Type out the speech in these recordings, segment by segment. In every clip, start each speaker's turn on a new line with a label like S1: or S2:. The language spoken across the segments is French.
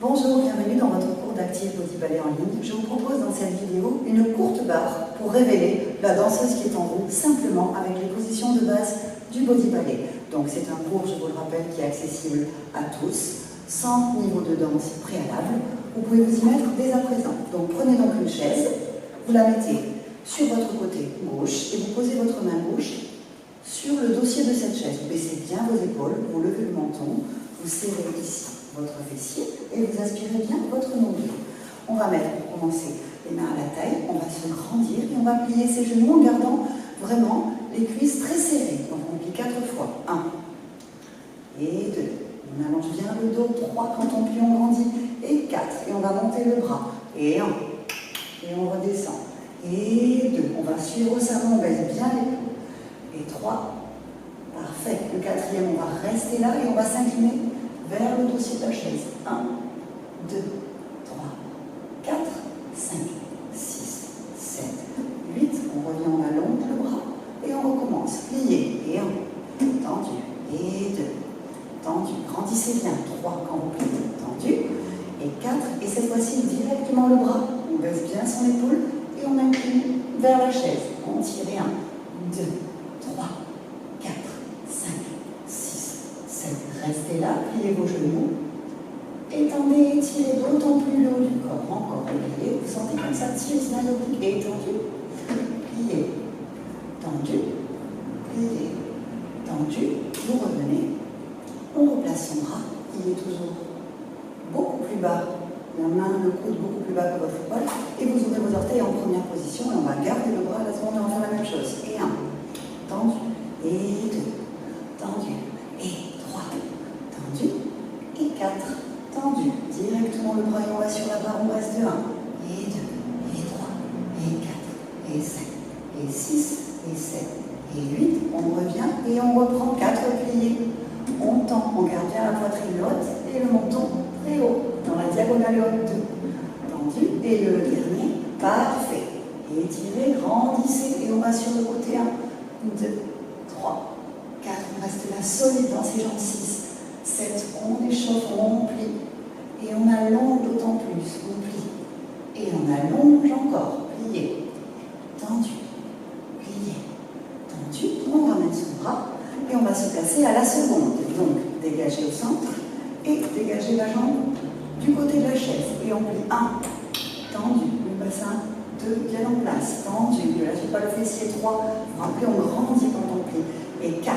S1: Bonjour, bienvenue dans votre cours d'Active Body Ballet en ligne. Je vous propose dans cette vidéo une courte barre pour révéler la danseuse qui est en vous simplement avec les positions de base du Body Ballet. Donc c'est un cours, je vous le rappelle, qui est accessible à tous, sans niveau de danse préalable. Vous pouvez vous y mettre dès à présent. Donc prenez donc une chaise, vous la mettez sur votre côté gauche et vous posez votre main gauche sur le dossier de cette chaise. Vous baissez bien vos épaules, vous levez le menton, vous serrez ici votre fessier et vous aspirez bien votre nombril. On va mettre, pour commencer, les mains à la taille, on va se grandir et on va plier ses genoux en gardant vraiment les cuisses très serrées. Donc on plie 4 fois. 1 et 2. On allonge bien le dos. 3 quand on plie, on grandit. Et 4. Et on va monter le bras. Et 1. Et on redescend. Et 2. On va suivre ça, on baisse bien l'épaule. Et 3. Parfait. Le 4e, on va rester là et on va s'incliner vers le dossier de la chaise. 1, 2, 3, 4, 5, 6, 7, 8. On revient, on allonge le bras et on recommence. Plié. Et 1, tendu. Et 2, tendu. Grandissez bien. 3 quand vous pliez, tendu. Et 4. Et cette fois-ci, directement le bras. On baisse bien son épaule et on incline vers la chaise. On tire. 1, 2, 3, 4, 5, 6, 7. Restez là, pliez vos genoux. Étendez, étirez d'autant plus le haut du corps. Encore, pliez. Vous sentez comme ça, tirez, et étendu. Pliez. Tendu. Pliez. Tendu. Vous revenez. On replace son bras. Il est toujours beaucoup plus bas. La main, le coude beaucoup plus bas que votre épaule. Et vous ouvrez vos orteils en première position. Et on va garder le bras. À la seconde, on va faire la même chose. Et 1. Tendu. Et 2. Tendu. Et 3. Tendu. Et 4. Tendu. Directement le bras et on va sur la barre. On reste 1. Et 2. Et 3. Et 4. Et 5. Et 6. Et 7. Et 8. On revient et on reprend 4 pliés. On tend. On garde bien la poitrine haute et le menton très haut. Dans la diagonale haute. 2. Tendu. Et le dernier. Parfait. Et étirez. Grandissez. Et on va sur le côté. 1. 2. 3. 4. On reste là solide dans ses jambes. 6. 7. On échauffe. On plie. Et on allonge d'autant plus. On plie. Et on allonge encore. Plié. Tendu. Plié. Tendu. On ramène son bras. Et on va se placer à la seconde. Donc, dégagez au centre. Et dégagez la jambe du côté de la chaise. Et on plie. 1. Tendu. Le bassin. 2. Bien en place. Tendu. Ne lâchez pas le fessier. 3. Vous rappelez, on grandit quand on plie. Et 4.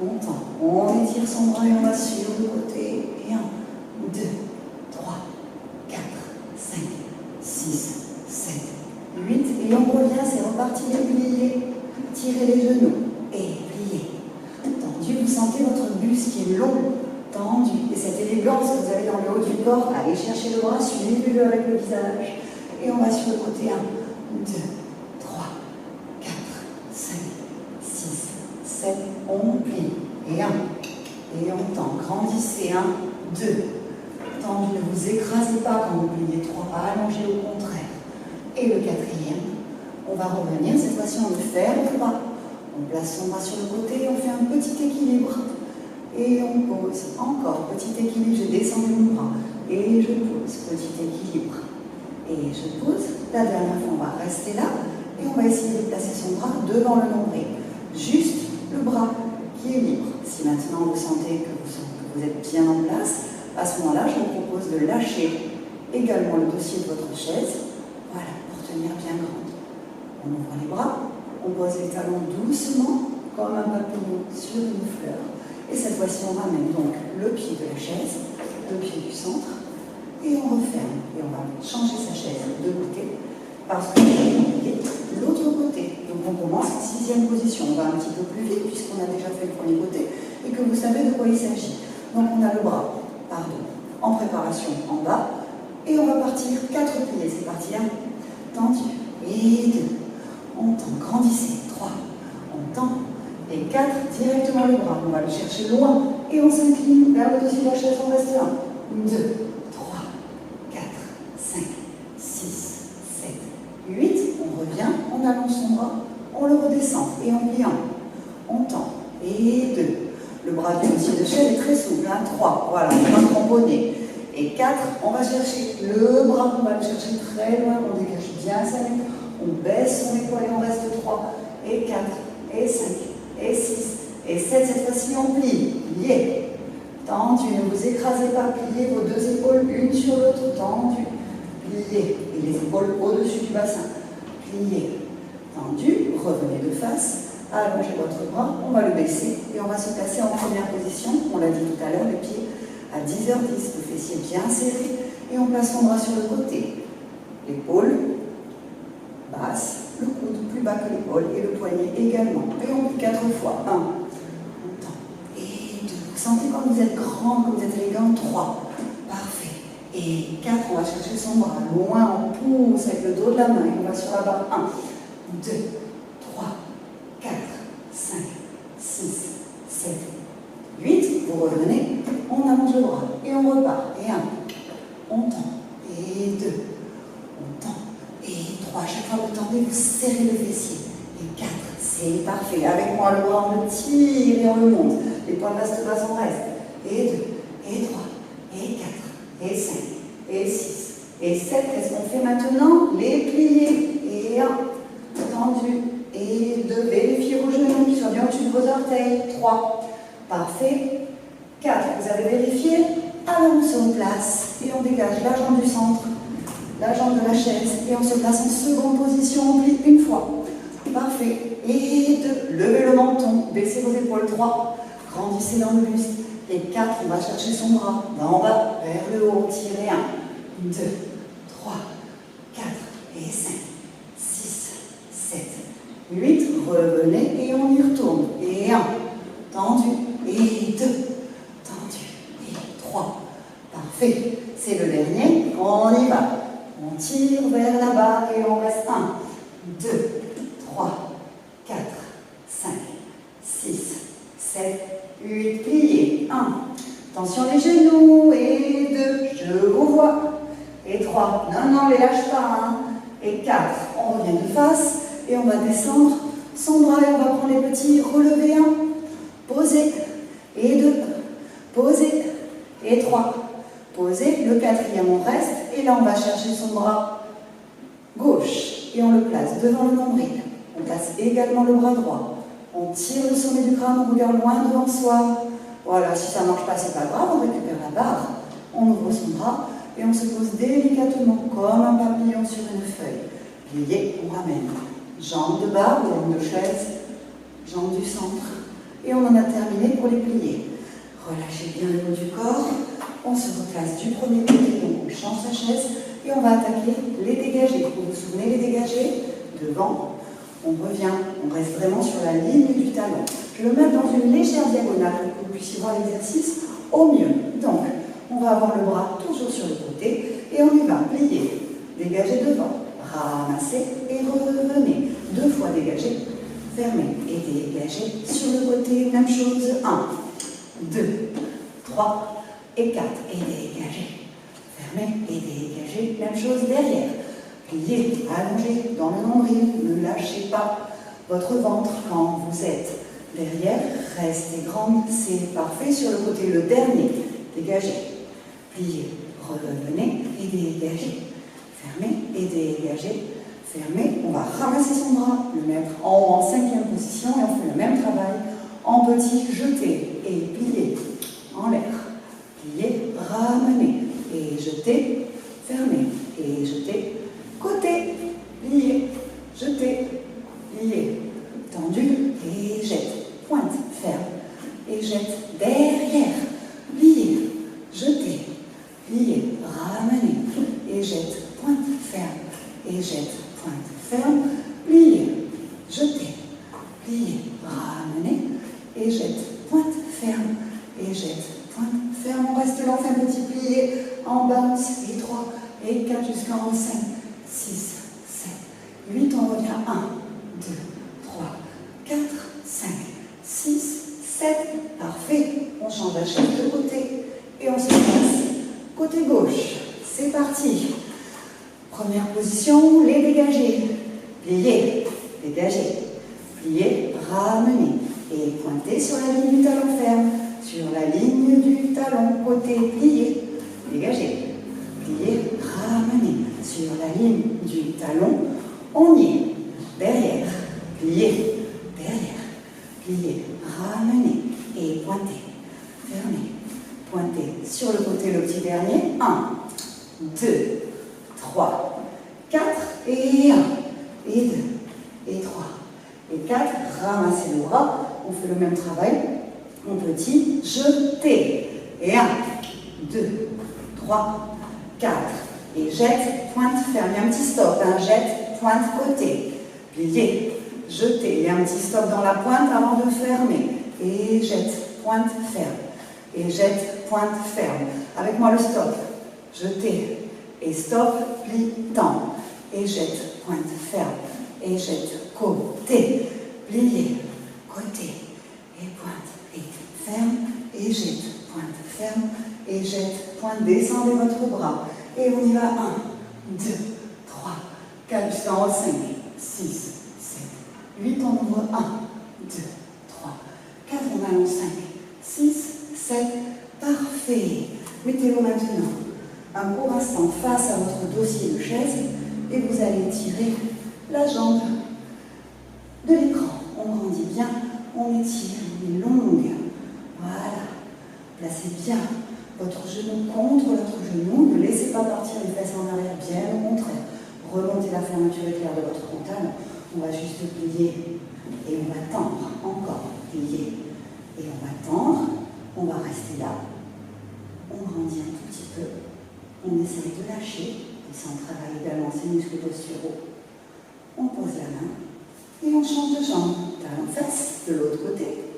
S1: On tend. On étire son bras et on va sur le côté. Et 1, 2, 3, 4, 5, 6, 7, 8. Et on revient, c'est reparti les pliés. Tirez les genoux. Et pliez. Tendu, vous sentez votre buste qui est long. Tendu. Et cette élégance que vous avez dans le haut du corps, allez chercher le bras, suivez-le avec le visage. Et on va sur le côté. 1, 2, 3, 4, 5, 6, 7. On plie. Et 1. Et on tend. Grandissez. 1, 2. Tendu. Ne vous écrasez pas quand vous pliez. 3. Allongez au contraire. Et le 4e. On va revenir. Cette fois-ci, on ferme le bras. On place son bras sur le côté. On fait un petit équilibre. Et on pose. Encore. Petit équilibre. Je descends mon bras. Et je pose. Petit équilibre. Et je pose. La dernière fois, on va rester là. Et on va essayer de placer son bras devant le nombril. Juste le bras qui est libre. Si maintenant vous sentez que vous êtes bien en place, à ce moment-là, je vous propose de lâcher également le dossier de votre chaise. Voilà, pour tenir bien grande. On ouvre les bras, on pose les talons doucement, comme un papillon sur une fleur. Et cette fois-ci, on ramène donc le pied de la chaise, le pied du centre, et on referme. Et on va changer sa chaise de côté, parce que l'autre côté. Donc on commence en 6e position. On va un petit peu plus vite puisqu'on a déjà fait le premier côté et que vous savez de quoi il s'agit. Donc on a le bras, en préparation en bas et on va partir 4 pliés. C'est parti. 1, tendu. Et 2. On tend. Grandissez. 3. On tend. Et 4. Directement le bras. On va le chercher loin et on s'incline vers le dossier de la chaise. On reste 1, 2, 3, 4, 5, 6, 7, 8. On revient, on allonge son bras, on le redescend et on plie 1. On tend. Et 2. Le bras du dossier de chaise est très souple. 3. Voilà, on va cramponner. Et 4, on va chercher le bras, on va le chercher très loin, on dégage bien sa nuque, on baisse son épaule et on reste 3, et 4, et 5, et 6, et 7, cette fois-ci on plie, pliez, tendu, ne vous écrasez pas, pliez vos deux épaules l'une sur l'autre, tendu, pliez, et les épaules au-dessus du bassin, pliez, tendu, revenez de face, allongez votre bras, on va le baisser et on va se placer en première position, on l'a dit tout à l'heure, les pieds à 10h10, le fessier bien serré, et on place son bras sur le côté. L'épaule basse, le coude plus bas que l'épaule, et le poignet également. Et on plie 4 fois. 1, on tend, et 2. Vous sentez comme vous êtes grand, comme vous êtes élégant. 3, parfait. Et 4, on va chercher son bras loin, on pousse avec le dos de la main, et on va sur la barre. 1, 2, 3, 4, 5, 6, 7, 8, vous revenez, on allonge le bras et on repart. Et 1, on tend, et 2, on tend, et 3. Chaque fois que vous tendez, vous serrez le fessier. Et 4, c'est parfait. Avec moi, le bras, on le tire et on le monte. L'épaule reste basse, on reste. Et 2, et 3, et 4, et 5, et 6, et 7. Qu'est-ce qu'on fait maintenant? Les pliés. Et 1, tendu, et 2, vérifiez vos genoux qui soient bien au-dessus de vos orteils. 3, parfait. 4, vous avez vérifié? Alors on se replace et on dégage la jambe du centre, la jambe de la chaise et on se place en seconde position, on plie une fois. Parfait. Et 2, levez le menton, baissez vos épaules. 3, grandissez dans le buste. Et 4, on va chercher son bras d'en bas vers le haut, tirez. 1, 2, 3, 4 et 5, 6, 7, 8, revenez et on y retourne. Et 1, tendu, et 2, tendu, et 3, parfait. C'est le dernier, on y va. On tire vers la barre et on reste 1, 2, 3, 4, 5, 6, 7, 8, pliez. 1, attention les genoux, et 2, je vous vois. Et 3, non, les lâche pas. 1, et 4, on revient de face et on va descendre son bras et on va prendre les petits relevés. 1, posez, et 2, posez, et 3, posez, le 4e on reste, et là on va chercher son bras gauche, et on le place devant le nombril. On place également le bras droit, on tire le sommet du crâne, on regarde loin devant soi. Voilà, si ça ne marche pas, c'est pas grave, on récupère la barre, on ouvre son bras, et on se pose délicatement, comme un papillon sur une feuille. Plié, on ramène. Jambes de barre, jambes de chaise, jambes du centre. Et on en a terminé pour les plier. Relâchez bien le haut du corps. On se replace du premier côté, donc on change sa chaise. Et on va attaquer les dégagés. Vous vous souvenez, les dégagés? Devant, on revient, on reste vraiment sur la ligne du talon. Je vais le mettre dans une légère diagonale pour que vous puissiez voir l'exercice au mieux. Donc, on va avoir le bras toujours sur le côté. Et on y va, plier, dégager devant. Ramassez et revenez. 2 fois dégagez, fermez et dégagez sur le côté. Même chose. 1, 2, 3 et 4. Et dégagez. Fermez et dégagez. Même chose derrière. Pliez, allongez dans le nombril. Ne lâchez pas votre ventre quand vous êtes derrière. Restez grande. C'est parfait. Sur le côté, le dernier. Dégagez. Pliez. Revenez et dégagez. Fermez et dégagez, fermez. On va ramasser son bras, le mettre en haut en 5e position et on fait le même travail en petit, jeter et plier en l'air. Plier, ramener et jeter, fermez et jeter. Côté, plier, jeter, plier, tendu et jette. Pointe, ferme et jette derrière. Plier, jeter, plier, ramener et jette. Pointe, ferme, et jette, pointe, ferme, plier, jeter, plier, ramener, et jette, pointe, ferme, et jette, pointe, ferme. On reste là, on fait un petit plié en bounce, et 3, et 4 jusqu'en 5, 6, 7, 8, on revient 1, 2, 3, 4, 5, 6, 7, parfait. On change la chaise de côté, et on se place côté gauche. C'est parti. Première position, les dégagés. Pliez, dégagez. Pliez, ramenez. Et pointez sur la ligne du talon ferme. Sur la ligne du talon, côté, pliez. Dégagez. pliez, ramenez et pointez, fermez, pointez. Sur le côté, le petit dernier. 1, 2, 3, 4 et 1, et 2, et 3, et 4. Ramassez le bras. On fait le même travail. Mon petit, jetez. Et 1, 2, 3, 4. Et jette, pointe, ferme. Il y a un petit stop. Jette, pointe, côté. Pliez, jetez. Il y a un petit stop dans la pointe avant de fermer. Et jette, pointe, ferme. Et jette, pointe, ferme. Avec moi le stop. Jetez. Et stop, plie, tend. Et jette, pointe, ferme. Et jette, côté. Pliez, côté. Et pointe, et ferme. Et jette, pointe, ferme. Et jette, pointe, descendez votre bras. Et on y va. 1, 2, 3, 4, jusqu'en haut, 5, 6, 7, 8. On ouvre 1, 2, 3, 4. On allonge 5, 6, 7. Parfait. Mettez-vous maintenant un court instant face à votre dossier de chaise et vous allez tirer la jambe de l'écran. On grandit bien, on étire, on est longue. Voilà. Placez bien votre genou contre l'autre genou. Ne laissez pas partir les fesses en arrière, bien au contraire. Remontez la fermeture éclair de votre frontale. On va juste plier et on va tendre. Encore, plier et on va tendre. On va rester là. On grandit un tout petit peu. On essaye de lâcher. Et ça, on travaille également ces muscles posturaux. On pose la main et on change de jambe. Talon fesse de l'autre côté.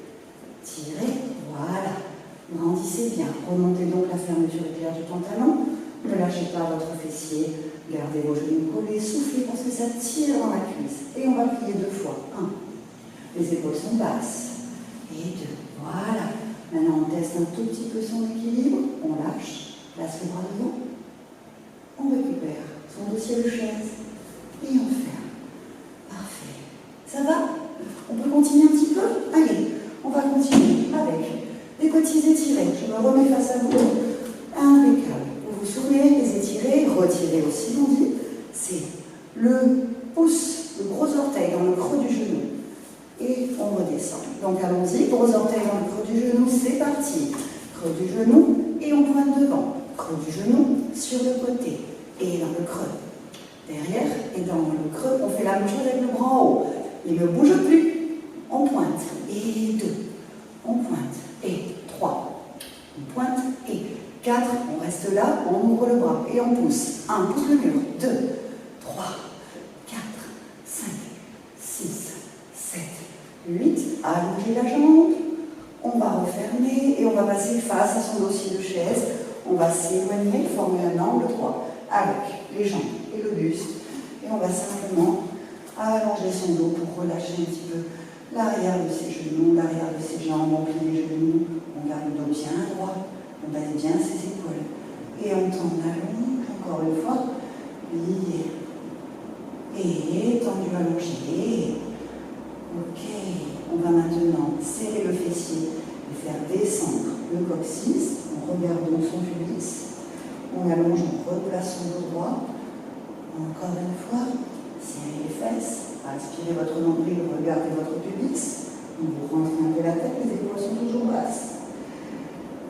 S1: Tirez, voilà. Grandissez bien. Remontez donc la fermeture éclair du pantalon. Ne lâchez pas votre fessier. Gardez vos genoux collés. Soufflez parce que ça tire dans la cuisse. Et on va plier 2 fois. 1. Les épaules sont basses. Et 2. Voilà. Maintenant, on teste un tout petit peu son équilibre. On lâche. Place le bras devant. On récupère son dossier de chaise. Et on ferme. Parfait. Ça va? On peut continuer un petit peu? Allez, on va continuer avec les petits étirés. Je me remets face à vous. Impeccable. Vous vous souvenez, les étirés, retirez aussi, on dit. C'est le pouce, le gros orteil dans le creux du genou. Et on redescend. Donc allons-y, gros orteil dans le creux du genou, c'est parti. Creux du genou et on pointe devant. Creux du genou sur le côté et dans le creux. Derrière et dans le creux, on fait la même chose avec le bras en haut. Il ne bouge plus. On pointe et 2. On pointe et 3. On pointe et 4. On reste là, on ouvre le bras et on pousse. 1, pousse le mur. 2, 3, 4, 5, 6, 7, 8. Allongez la jambe. On va refermer et on va passer face à son dossier de chaise. On va s'éloigner, former un angle droit avec les jambes et le buste. Et on va simplement allonger son dos pour relâcher un petit peu l'arrière de ses genoux, l'arrière de ses jambes. On plie les genoux, on garde le dos bien droit, on base bien ses épaules. Et on tend, on allonge, encore une fois, plié. Et tendu, allongé. Ok, on va maintenant serrer le fessier et faire descendre le coccyx. On regarde donc son pubis. On allonge, on replace son dos droit. Encore une fois, serrez les fesses. Inspirez votre nombril, regardez votre pubis. Vous rentrez un peu la tête, les épaules sont toujours basses.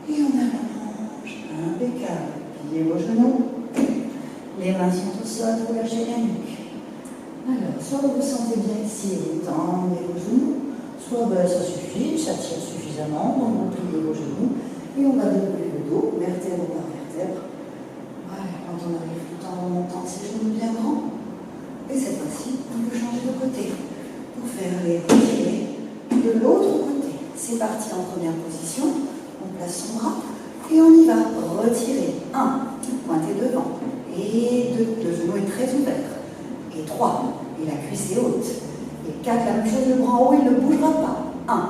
S1: Et on allonge, impeccable. Pliez vos genoux. Les mains sont au sol, vous lâchez la nuque. Alors, soit vous vous sentez bien ici et vous tendez vos genoux, soit ça suffit, ça tire suffisamment, donc vous pliez vos genoux et on va dérouler le dos, vertèbre par vertèbre. Voilà, quand on arrive tout en remontant ses genoux bien grands. Et cette fois-ci, on peut changer de côté pour faire les retirer de l'autre côté. C'est parti en première position, on place son bras et on y va. Retirer. 1, pointez devant. Et 2, le genou est très ouvert. Et 3, et la cuisse est haute. Et 4, la même chose, le bras en haut, il ne bougera pas. 1,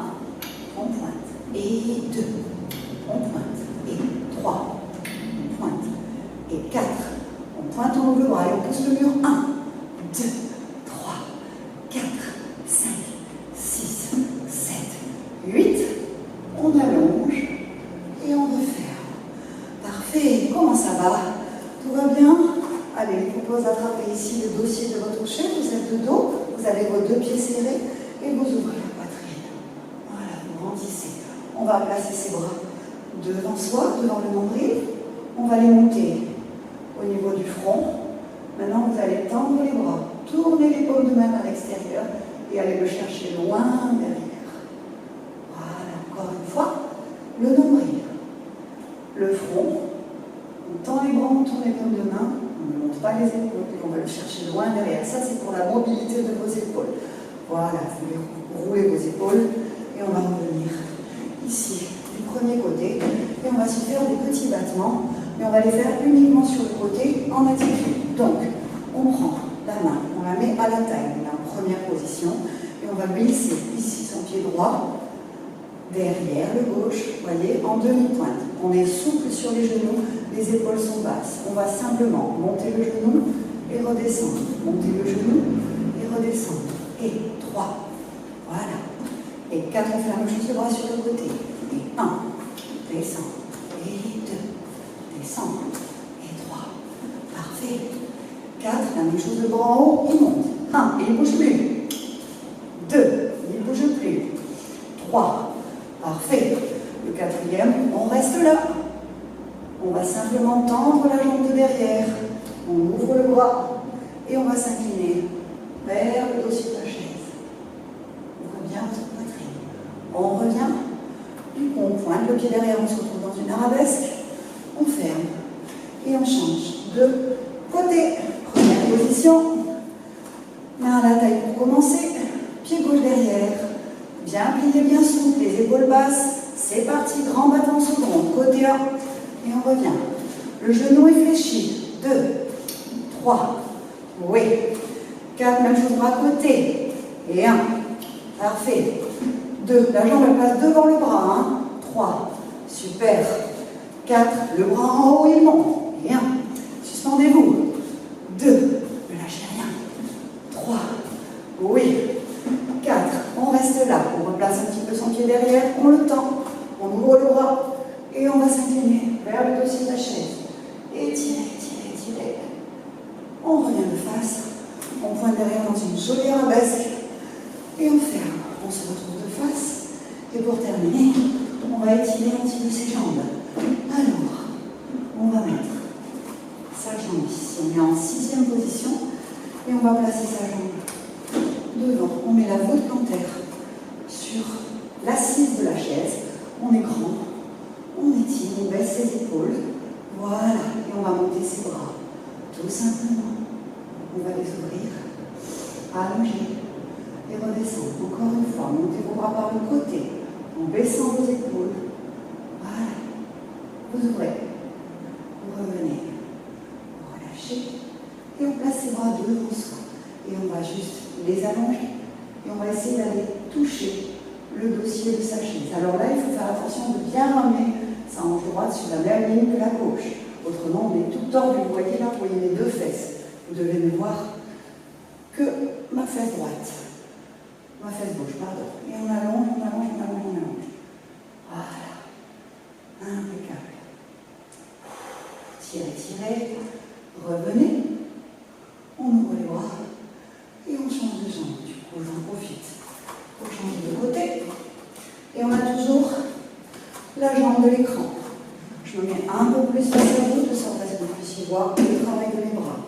S1: on pointe. Et 2, on pointe. Et 3, on pointe. Et 4, on pointe, on ouvre le bras et on pousse le mur. 1, 2, 3, 4, 5, 6, 7, 8. On allonge et on referme. Parfait. Comment ça va? Tout va bien? Allez, je vous propose d'attraper ici le dossier de votre chaise. Vous êtes de dos, vous avez vos 2 pieds serrés et vous ouvrez la poitrine. va placer ses bras devant soi, devant le nombril. On va les monter au niveau du front. Maintenant, vous allez tendre les bras, tourner les paumes de main vers l'extérieur et aller le chercher loin derrière. Voilà, encore une fois, le nombril, le front. On tend les bras, on tourne les paumes de main, on ne monte pas les épaules et on va le chercher loin derrière. Ça, c'est pour la mobilité de vos épaules. Voilà, vous roulez vos épaules et on va revenir ici, du premier côté. Et on va se faire des petits battements, mais on va les faire uniquement sur le côté en attitude. Donc, on prend la main, on la met à la taille, on est en première position, et on va glisser ici son pied droit, derrière le gauche, voyez, en demi-pointe. On est souple sur les genoux, les épaules sont basses. On va simplement monter le genou et redescendre. Monter le genou et redescendre. Et 3, voilà. Et 4, on fait la même chose, le bras sur le côté. Et 1, descend. Et 2, descend. Et 3, parfait. 4, la même chose, le bras en haut, il monte. 1, il ne bouge plus. 2, il ne bouge plus. 3, parfait. Le quatrième, on reste là. On va simplement tendre la jambe de derrière. On ouvre le bras et on va s'incliner vers le dossier de la chaise. On revient votre poitrine. On revient. Du coup, on pointe le pied derrière, on se retrouve dans une arabesque. On ferme et on change de côté. Première position. Main à la taille pour commencer. Pied gauche derrière. Bien plié, bien souple, les épaules basses. C'est parti, grand battement sous le rond. Côté 1. Et on revient. Le genou est fléchi. 2, 3, oui. 4, même chose bras côté. Et 1. Parfait. 2, la jambe elle passe devant le bras. 3, super. 4, le bras en haut il monte. Et 1. Suspendez-vous. 2, ne lâchez rien. 3, oui. 4, on reste là. On replace un petit peu son pied derrière. On le tend. On ouvre le bras. Et on va s'incliner vers le dossier de la chaise. Et tirer, tirer, tirer. On revient de face. On pointe derrière dans une jolie arabesque. Et on ferme. On se retrouve de face. Et pour terminer, on va étirer un petit peu ses jambes. Alors, on va mettre sa jambe ici. On est en 6e position. Et on va placer sa jambe devant. On met la voûte plantaire sur l'assise de la chaise. On est grand. On étire, on baisse ses épaules. Voilà. Et on va monter ses bras. Tout simplement. On va les ouvrir. Allonger. Et redescendre. Encore une fois. Montez vos bras par le côté. En baissant vos épaules. Voilà. Vous ouvrez. Vous revenez. Vous relâchez. Et on place ses bras devant soi. Et on va juste les allonger. Et on va essayer d'aller toucher le dossier de sa chaise. Alors là, il faut faire attention de bien ramener sa hanche droite sur la même ligne que la gauche. Autrement, on est tout tordu. Vous voyez là, vous voyez mes 2 fesses. Vous devez ne voir que ma fesse droite. Ma fesse gauche, pardon. Et on allonge, on allonge, on allonge, on allonge. Voilà. Impeccable. Tirez, tirez. Revenez. On ouvre les bras. Et on change de jambe. Du coup, j'en profite. On change de côté. Et on a toujours la jambe de l'écran. Je me mets un peu plus face à vous, de sorte à ce que vous puissiez voir le travail de mes bras.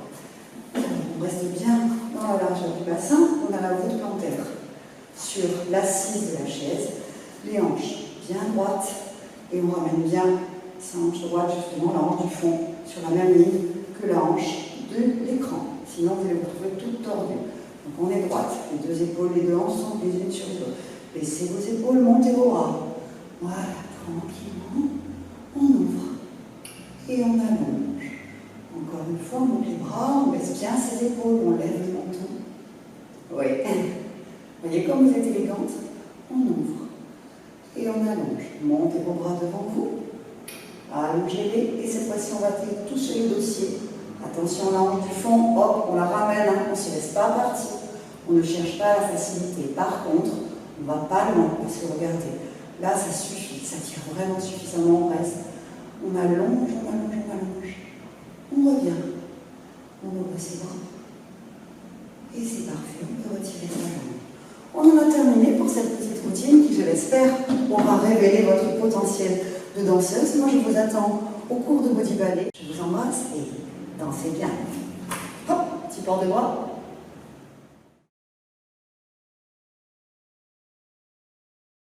S1: On reste bien dans la largeur du bassin. On a la voûte plantaire sur l'assise de la chaise. Les hanches bien droites. Et on ramène bien sa hanche droite, justement, la hanche du fond, sur la même ligne que la hanche de l'écran. Sinon, vous allez vous retrouver toute tordue. Donc on est droite, les 2 épaules, les 2 hanches sont les unes sur les autres. Baissez vos épaules, montez vos bras. Voilà, tranquillement. On ouvre et on allonge. Encore une fois, on monte les bras, on baisse bien ses épaules, on lève le menton. Oui. Vous voyez comme vous êtes élégante. On ouvre et on allonge. Montez vos bras devant vous. Allongez-les et cette fois-ci, on va toucher le dossier. Attention, la hanche du fond, hop, on la ramène, on ne se laisse pas partir. On ne cherche pas la facilité. Par contre, on ne va pas loin, parce que regardez, là ça suffit, ça tire vraiment suffisamment, on reste. On allonge, on allonge, on allonge. On revient. On ouvre ses bras. Et c'est parfait, on peut retirer sa jambe. On en a terminé pour cette petite routine qui, je l'espère, aura révélé votre potentiel de danseuse. Moi, je vous attends au cours de Body Ballet. Je vous embrasse et dansez bien. Hop, petit port de bras.